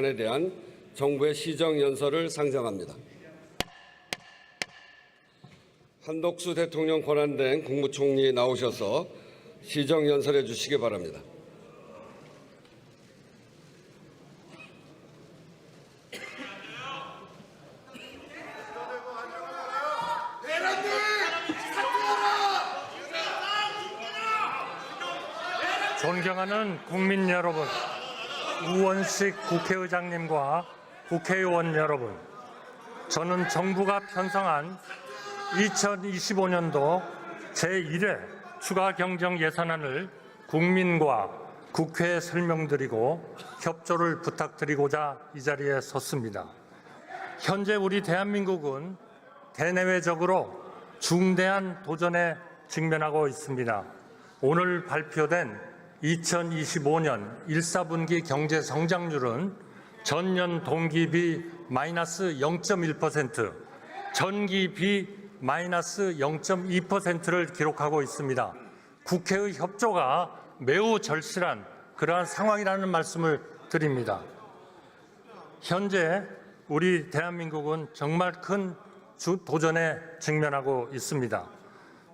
에 대한 정부의 시정연설을 상정합니다. 한덕수 대통령 권한대행 국무총리 나오셔서 시정연설해 주시기 바랍니다. 존경하는 국민 여러분, 우원식 국회의장님과 국회의원 여러분, 저는 정부가 편성한 2025년도 제1회 추가 경정 예산안을 국민과 국회에 설명드리고 협조를 부탁드리고자 이 자리에 섰습니다. 현재 우리 대한민국은 대내외적으로 중대한 도전에 직면하고 있습니다. 오늘 발표된 2025년 1사분기 경제 성장률은 전년 동기비 마이너스 0.1%, 전기비 마이너스 0.2%를 기록하고 있습니다. 국회의 협조가 매우 절실한 그러한 상황이라는 말씀을 드립니다. 현재 우리 대한민국은 정말 큰 도전에 직면하고 있습니다.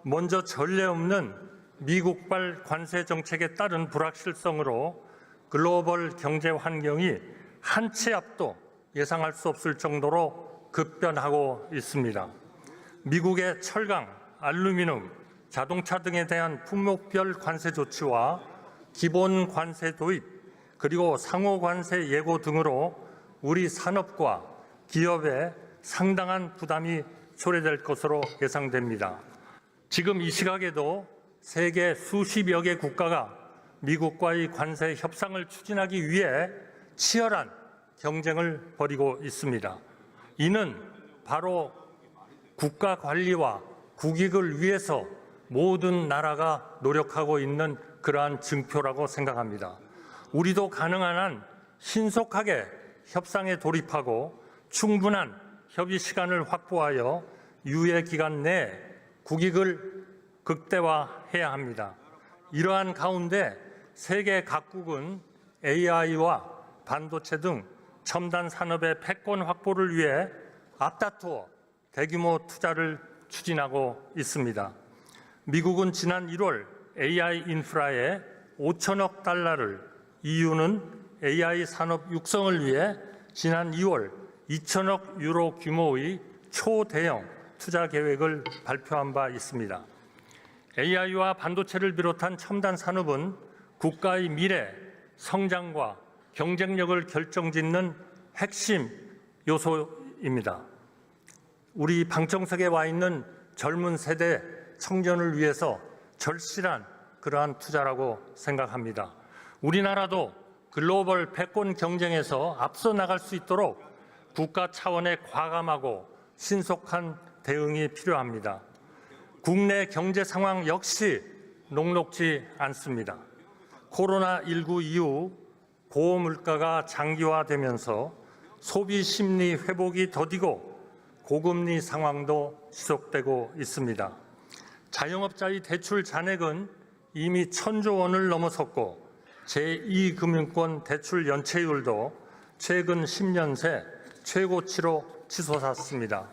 먼저 전례 없는 미국발 관세 정책에 따른 불확실성으로 글로벌 경제 환경이 한 치 앞도 예상할 수 없을 정도로 급변하고 있습니다. 미국의 철강, 알루미늄, 자동차 등에 대한 품목별 관세 조치와 기본 관세 도입, 그리고 상호 관세 예고 등으로 우리 산업과 기업에 상당한 부담이 초래될 것으로 예상됩니다. 지금 이 시각에도 세계 수십여 개 국가가 미국과의 관세 협상을 추진하기 위해 치열한 경쟁을 벌이고 있습니다. 이는 바로 국가 관리와 국익을 위해서 모든 나라가 노력하고 있는 그러한 증표라고 생각합니다. 우리도 가능한 한 신속하게 협상에 돌입하고 충분한 협의 시간을 확보하여 유예 기간 내에 국익을 극대화해야 합니다. 이러한 가운데 세계 각국은 AI와 반도체 등 첨단 산업의 패권 확보를 위해 앞다투어 대규모 투자를 추진하고 있습니다. 미국은 지난 1월 AI 인프라에 5천억 달러를, EU는 AI 산업 육성을 위해 지난 2월 2천억 유로 규모의 초대형 투자 계획을 발표한 바 있습니다. AI와 반도체를 비롯한 첨단 산업은 국가의 미래, 성장과 경쟁력을 결정짓는 핵심 요소입니다. 우리 방청석에 와 있는 젊은 세대 청년을 위해서 절실한 그러한 투자라고 생각합니다. 우리나라도 글로벌 패권 경쟁에서 앞서 나갈 수 있도록 국가 차원의 과감하고 신속한 대응이 필요합니다. 국내 경제 상황 역시 녹록지 않습니다. 코로나19 이후 고물가가 장기화되면서 소비 심리 회복이 더디고 고금리 상황도 지속되고 있습니다. 자영업자의 대출 잔액은 이미 1,000조 원을 넘어섰고 제2금융권 대출 연체율도 최근 10년 새 최고치로 치솟았습니다.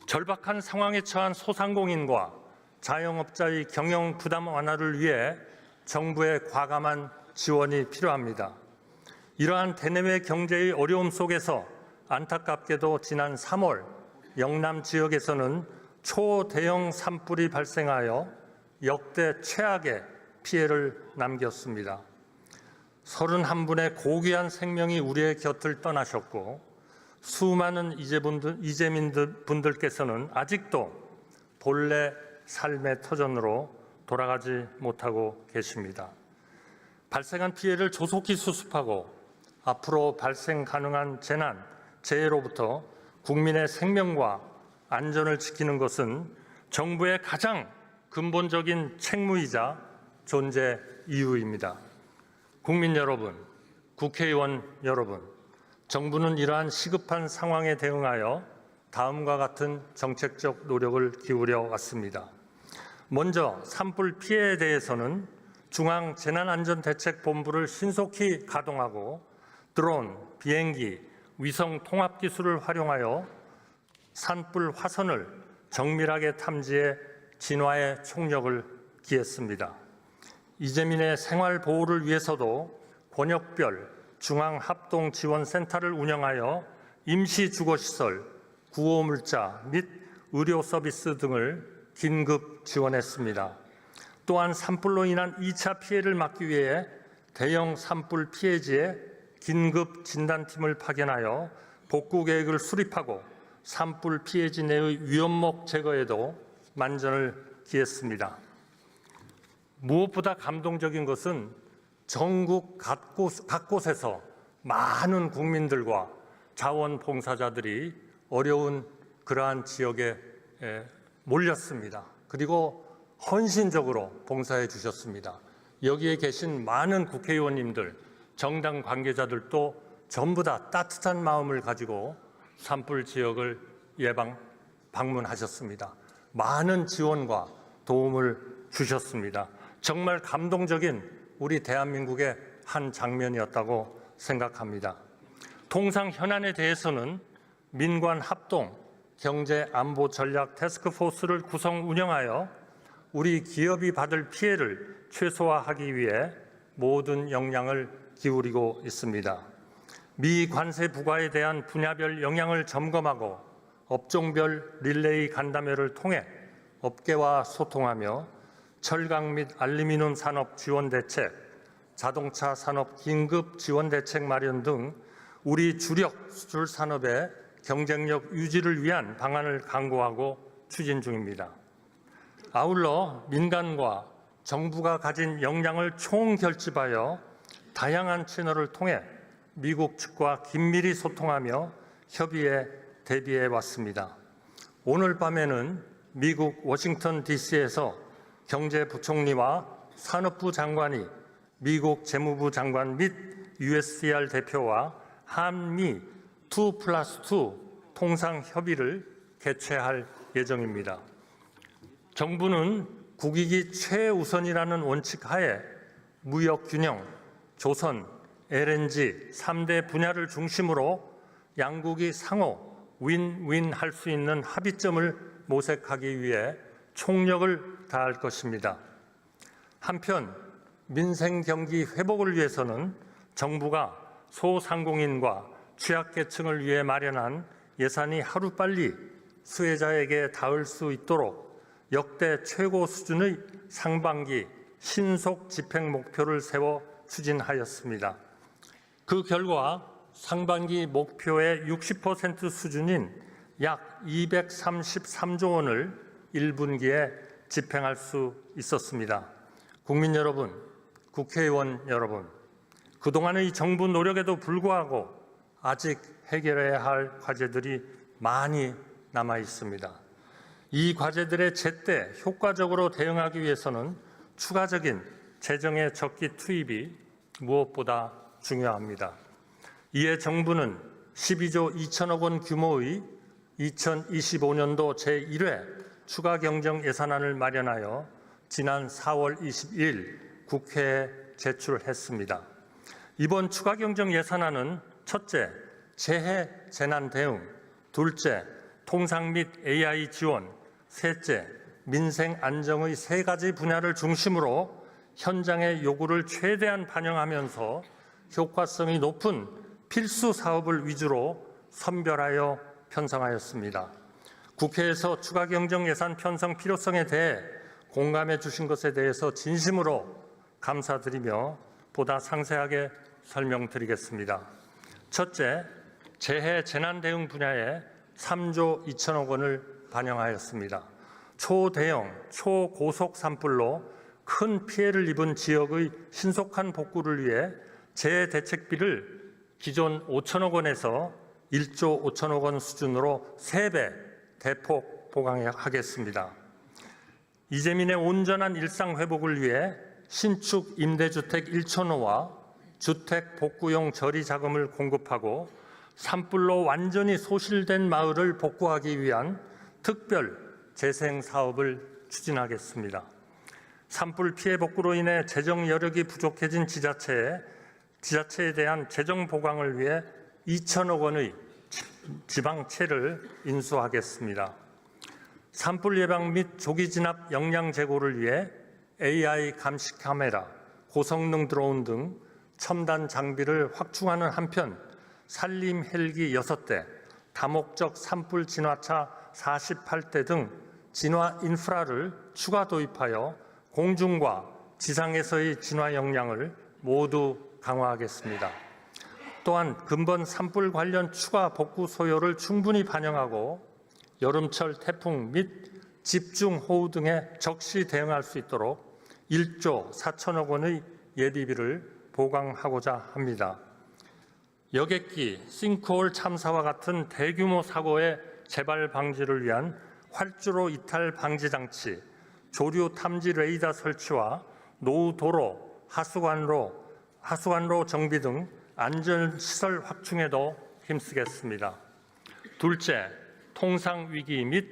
절박한 상황에 처한 소상공인과 자영업자의 경영 부담 완화를 위해 정부의 과감한 지원이 필요합니다. 이러한 대내외 경제의 어려움 속에서 안타깝게도 지난 3월 영남 지역에서는 초대형 산불이 발생하여 역대 최악의 피해를 남겼습니다. 31분의 고귀한 생명이 우리의 곁을 떠나셨고 수많은 이재민분들께서는 아직도 본래 삶의 터전으로 돌아가지 못하고 계십니다. 발생한 피해를 조속히 수습하고 앞으로 발생 가능한 재난, 재해로부터 국민의 생명과 안전을 지키는 것은 정부의 가장 근본적인 책무이자 존재 이유입니다. 국민 여러분, 국회의원 여러분, 정부는 이러한 시급한 상황에 대응하여 다음과 같은 정책적 노력을 기울여 왔습니다. 먼저 산불 피해에 대해서는 중앙재난안전대책본부를 신속히 가동하고 드론, 비행기, 위성 통합 기술을 활용하여 산불 화선을 정밀하게 탐지해 진화에 총력을 기했습니다. 이재민의 생활 보호를 위해서도 권역별 중앙합동지원센터를 운영하여 임시 주거시설, 구호물자 및 의료 서비스 등을 긴급 지원했습니다. 또한 산불로 인한 2차 피해를 막기 위해 대형 산불 피해지에 긴급 진단팀을 파견하여 복구 계획을 수립하고 산불 피해지 내의 위험목 제거에도 만전을 기했습니다. 무엇보다 감동적인 것은 전국 각곳에서 많은 국민들과 자원봉사자들이 어려운 그러한 지역에 몰렸습니다. 그리고 헌신적으로 봉사해 주셨습니다. 여기에 계신 많은 국회의원님들, 정당 관계자들도 전부 다 따뜻한 마음을 가지고 산불 지역을 방문하셨습니다. 많은 지원과 도움을 주셨습니다. 정말 감동적인 우리 대한민국의 한 장면이었다고 생각합니다. 통상 현안에 대해서는 민관 합동 경제안보전략 태스크포스를 구성 운영하여 우리 기업이 받을 피해를 최소화하기 위해 모든 역량을 기울이고 있습니다. 미 관세 부과에 대한 분야별 영향을 점검하고 업종별 릴레이 간담회를 통해 업계와 소통하며 철강 및 알루미늄 산업 지원 대책, 자동차 산업 긴급 지원 대책 마련 등 우리 주력 수출 산업의 경쟁력 유지를 위한 방안을 강구하고 추진 중입니다. 아울러 민간과 정부가 가진 역량을 총결집하여 다양한 채널을 통해 미국 측과 긴밀히 소통하며 협의에 대비해 왔습니다. 오늘 밤에는 미국 워싱턴 DC에서 경제부총리와 산업부 장관이 미국 재무부 장관 및 USTR 대표와 한미 2+2 통상협의를 개최할 예정입니다. 정부는 국익이 최우선이라는 원칙 하에 무역균형, 조선, LNG 3대 분야를 중심으로 양국이 상호 윈윈할 수 있는 합의점을 모색하기 위해 총력을 다할 것입니다. 한편 민생 경기 회복을 위해서는 정부가 소상공인과 취약계층을 위해 마련한 예산이 하루빨리 수혜자에게 닿을 수 있도록 역대 최고 수준의 상반기 신속 집행 목표를 세워 추진하였습니다. 그 결과 상반기 목표의 60% 수준인 약 233조 원을 1분기에 집행할 수 있었습니다. 국민 여러분, 국회의원 여러분, 그동안의 정부 노력에도 불구하고 아직 해결해야 할 과제들이 많이 남아 있습니다. 이 과제들에 제때 효과적으로 대응하기 위해서는 추가적인 재정의 적기 투입이 무엇보다 중요합니다. 이에 정부는 12조 2천억 원 규모의 2025년도 제1회 추가경정 예산안을 마련하여 지난 4월 22일 국회에 제출했습니다. 이번 추가경정 예산안은 첫째, 재해 재난 대응, 둘째, 통상 및 AI 지원, 셋째, 민생 안정의 세 가지 분야를 중심으로 현장의 요구를 최대한 반영하면서 효과성이 높은 필수 사업을 위주로 선별하여 편성하였습니다. 국회에서 추가경정 예산 편성 필요성에 대해 공감해 주신 것에 대해서 진심으로 감사드리며 보다 상세하게 설명드리겠습니다. 첫째, 재해 재난 대응 분야에 3조 2천억 원을 반영하였습니다. 초대형, 초고속 산불로 큰 피해를 입은 지역의 신속한 복구를 위해 재대책비를 기존 5천억 원에서 1조 5천억 원 수준으로 3배 대폭 보강하겠습니다. 이재민의 온전한 일상 회복을 위해 신축 임대주택 1,000호와 주택 복구용 저리 자금을 공급하고 산불로 완전히 소실된 마을을 복구하기 위한 특별 재생 사업을 추진하겠습니다. 산불 피해 복구로 인해 재정 여력이 부족해진 지자체에 지자체에 대한 재정 보강을 위해 2천억 원의 지방채를 인수하겠습니다. 산불 예방 및 조기 진압 역량 제고를 위해 AI 감시 카메라, 고성능 드론 등 첨단 장비를 확충하는 한편 산림 헬기 6대, 다목적 산불 진화차 48대 등 진화 인프라를 추가 도입하여 공중과 지상에서의 진화 역량을 모두 강화하겠습니다. 또한 근본 산불 관련 추가 복구 소요를 충분히 반영하고 여름철 태풍 및 집중호우 등에 적시 대응할 수 있도록 1조 4천억 원의 예비비를 보강하고자 합니다. 여객기, 싱크홀 참사와 같은 대규모 사고의 재발 방지를 위한 활주로 이탈 방지 장치, 조류 탐지 레이더 설치와 노후 도로, 하수관로 정비 등 안전시설 확충에도 힘쓰겠습니다. 둘째, 통상 위기 및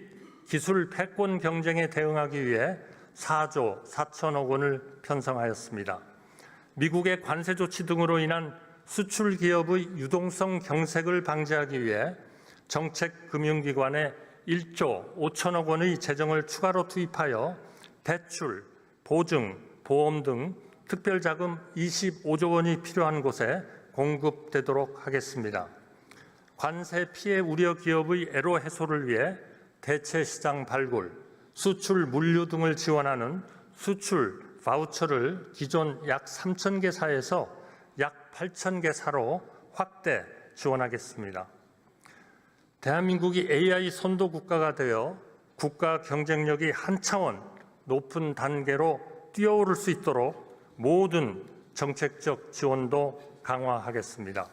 기술 패권 경쟁에 대응하기 위해 4조 4천억 원을 편성하였습니다. 미국의 관세 조치 등으로 인한 수출 기업의 유동성 경색을 방지하기 위해 정책금융기관에 1조 5천억 원의 재정을 추가로 투입하여 대출, 보증, 보험 등 특별자금 25조 원이 필요한 곳에 공급되도록 하겠습니다. 관세 피해 우려 기업의 애로 해소를 위해 대체 시장 발굴, 수출 물류 등을 지원하는 수출 바우처를 기존 약 3,000개 사에서 약 8,000개 사로 확대 지원하겠습니다. 대한민국이 AI 선도 국가가 되어 국가 경쟁력이 한 차원 높은 단계로 뛰어오를 수 있도록 모든 정책적 지원도 강화하겠습니다.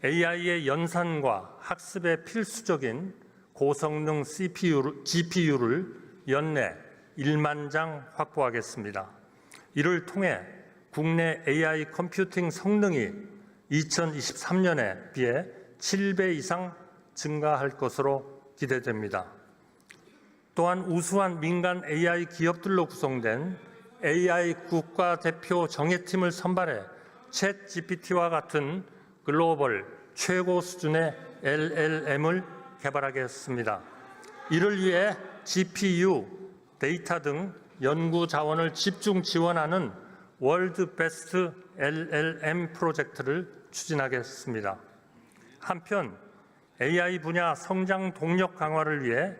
AI의 연산과 학습에 필수적인 고성능 GPU를 연내 1만 장 확보하겠습니다. 이를 통해 국내 AI 컴퓨팅 성능이 2023년에 비해 7배 이상 증가할 것으로 기대됩니다. 또한 우수한 민간 AI 기업들로 구성된 AI 국가대표 정예팀을 선발해 챗GPT와 같은 글로벌 최고 수준의 LLM을 개발하겠습니다. 이를 위해 GPU, 데이터 등 연구 자원을 집중 지원하는 월드 베스트 LLM 프로젝트를 추진하겠습니다. 한편 AI 분야 성장 동력 강화를 위해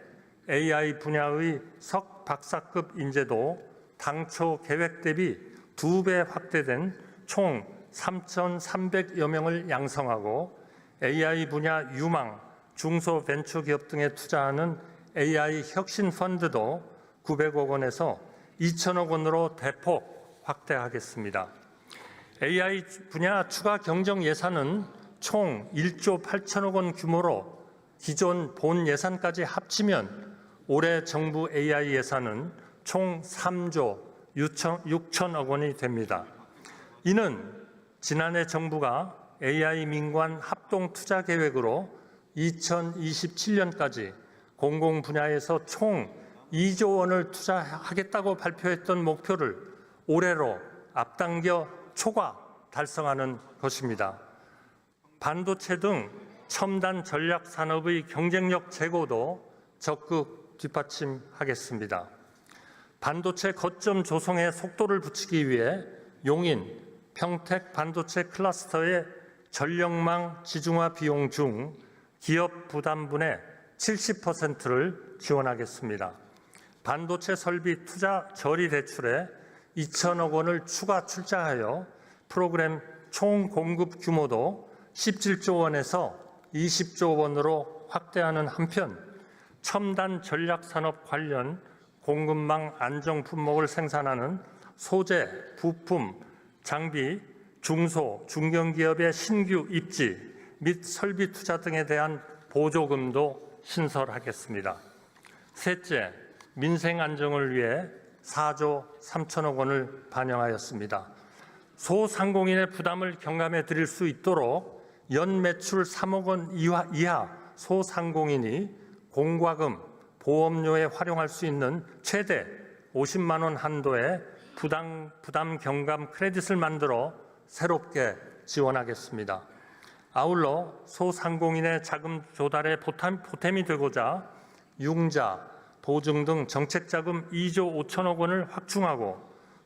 AI 분야의 석박사급 인재도 당초 계획 대비 2배 확대된 총 3,300여 명을 양성하고 AI 분야 유망, 중소벤처기업 등에 투자하는 AI 혁신 펀드도 900억 원에서 2천억 원으로 대폭 확대하겠습니다. AI 분야 추가 경정 예산은 총 1조 8천억 원 규모로 기존 본 예산까지 합치면 올해 정부 AI 예산은 총 3조 6천억 원이 됩니다. 이는 지난해 정부가 AI 민관 합동 투자 계획으로 2027년까지 공공 분야에서 총 2조 원을 투자하겠다고 발표했던 목표를 올해로 앞당겨 초과 달성하는 것입니다. 반도체 등 첨단 전략 산업의 경쟁력 제고도 적극 뒷받침하겠습니다. 반도체 거점 조성에 속도를 붙이기 위해 용인, 평택 반도체 클러스터의 전력망 지중화 비용 중 기업 부담분의 70%를 지원하겠습니다. 반도체 설비 투자 저리 대출에 2천억 원을 추가 출자하여 프로그램 총 공급 규모도 17조 원에서 20조 원으로 확대하는 한편 첨단 전략 산업 관련 공급망 안정 품목을 생산하는 소재, 부품, 장비, 중소, 중견기업의 신규 입지 및 설비 투자 등에 대한 보조금도 신설하겠습니다. 셋째, 민생 안정을 위해 4조 3천억 원을 반영하였습니다. 소상공인의 부담을 경감해 드릴 수 있도록 연 매출 3억 원 이하 소상공인이 공과금, 보험료에 활용할 수 있는 최대 50만 원 한도의 부담 경감 크레딧을 만들어 새롭게 지원하겠습니다. 아울러 소상공인의 자금 조달에 보탬이 되고자 융자, 보증 등 정책자금 2조 5천억 원을 확충하고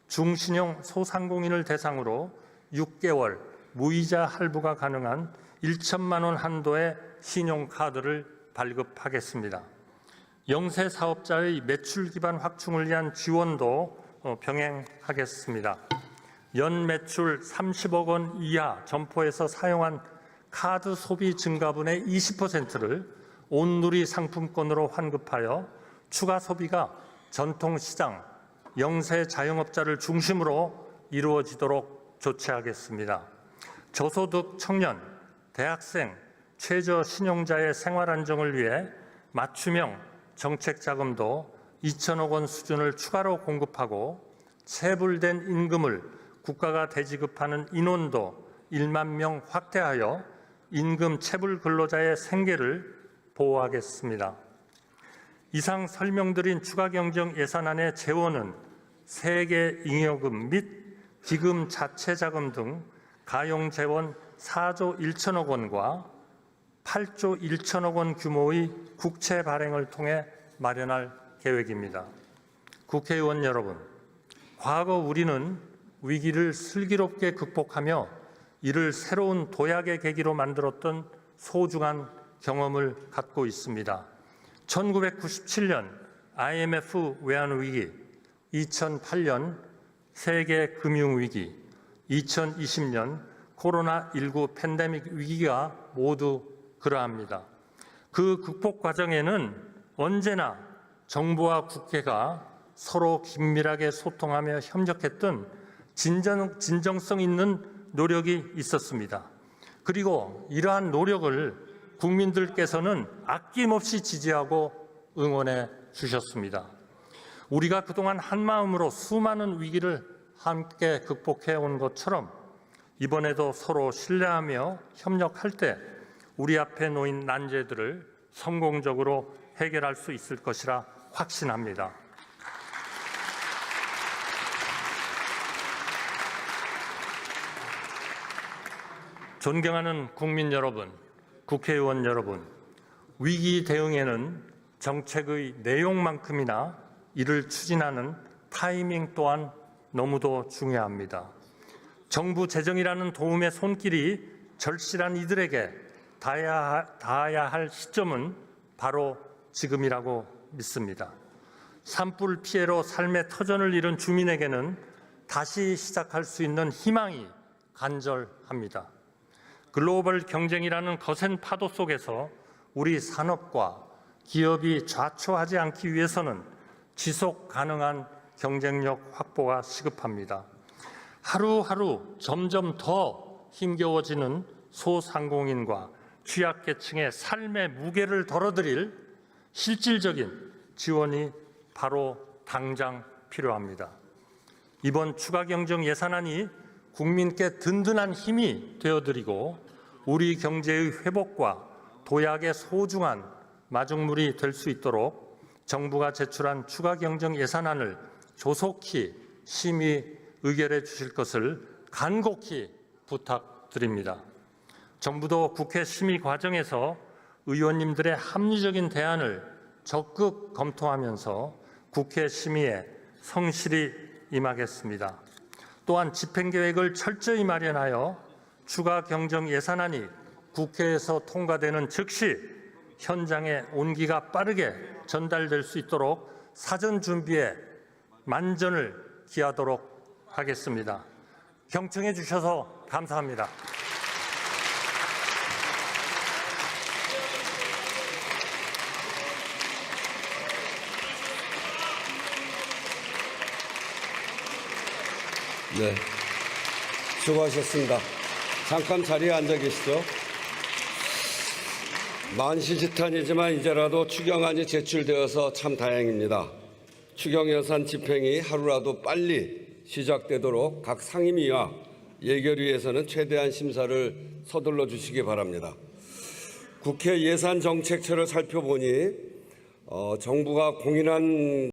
중신용 소상공인을 대상으로 6개월 무이자 할부가 가능한 1천만 원 한도의 신용카드를 발급하겠습니다. 영세 사업자의 매출 기반 확충을 위한 지원도 병행하겠습니다. 연 매출 30억 원 이하 점포에서 사용한 카드 소비 증가분의 20%를 온누리 상품권으로 환급하여 추가 소비가 전통시장, 영세 자영업자를 중심으로 이루어지도록 조치하겠습니다. 저소득 청년, 대학생, 최저 신용자의 생활 안정을 위해 맞춤형 정책 자금도 2천억 원 수준을 추가로 공급하고 체불된 임금을 국가가 대지급하는 인원도 1만 명 확대하여 임금 체불 근로자의 생계를 보호하겠습니다. 이상 설명드린 추가경정 예산안의 재원은 세계 잉여금 및 기금 자체 자금 등 가용 재원 4조 1천억 원과 8조 1천억 원 규모의 국채 발행을 통해 마련할 계획입니다. 국회의원 여러분, 과거 우리는 위기를 슬기롭게 극복하며 이를 새로운 도약의 계기로 만들었던 소중한 경험을 갖고 있습니다. 1997년 IMF 외환위기, 2008년 세계금융위기, 2020년 코로나19 팬데믹 위기가 모두 그러합니다. 그 극복 과정에는 언제나 정부와 국회가 서로 긴밀하게 소통하며 협력했던 진정성 있는 노력이 있었습니다. 그리고 이러한 노력을 국민들께서는 아낌없이 지지하고 응원해 주셨습니다. 우리가 그동안 한마음으로 수많은 위기를 함께 극복해 온 것처럼 이번에도 서로 신뢰하며 협력할 때 우리 앞에 놓인 난제들을 성공적으로 해결할 수 있을 것이라 확신합니다. 존경하는 국민 여러분, 국회의원 여러분, 위기 대응에는 정책의 내용만큼이나 이를 추진하는 타이밍 또한 너무도 중요합니다. 정부 재정이라는 도움의 손길이 절실한 이들에게 닿아야 할 시점은 바로 지금이라고 믿습니다. 산불 피해로 삶의 터전을 잃은 주민에게는 다시 시작할 수 있는 희망이 간절합니다. 글로벌 경쟁이라는 거센 파도 속에서 우리 산업과 기업이 좌초하지 않기 위해서는 지속 가능한 경쟁력 확보가 시급합니다. 하루하루 점점 더 힘겨워지는 소상공인과 취약계층의 삶의 무게를 덜어드릴 실질적인 지원이 바로 당장 필요합니다. 이번 추가경정 예산안이 국민께 든든한 힘이 되어드리고 우리 경제의 회복과 도약의 소중한 마중물이 될 수 있도록 정부가 제출한 추가경정 예산안을 조속히 심의 의결해 주실 것을 간곡히 부탁드립니다. 정부도 국회 심의 과정에서 의원님들의 합리적인 대안을 적극 검토하면서 국회 심의에 성실히 임하겠습니다. 또한 집행계획을 철저히 마련하여 추가 경정 예산안이 국회에서 통과되는 즉시 현장에 온기가 빠르게 전달될 수 있도록 사전 준비에 만전을 기하도록 하겠습니다. 경청해 주셔서 감사합니다. 네, 수고하셨습니다. 잠깐 자리에 앉아 계시죠. 만시지탄이지만 이제라도 추경안이 제출되어서 참 다행입니다. 추경예산 집행이 하루라도 빨리 시작되도록 각 상임위와 예결위에서는 최대한 심사를 서둘러 주시기 바랍니다. 국회 예산정책처를 살펴보니 정부가 공인한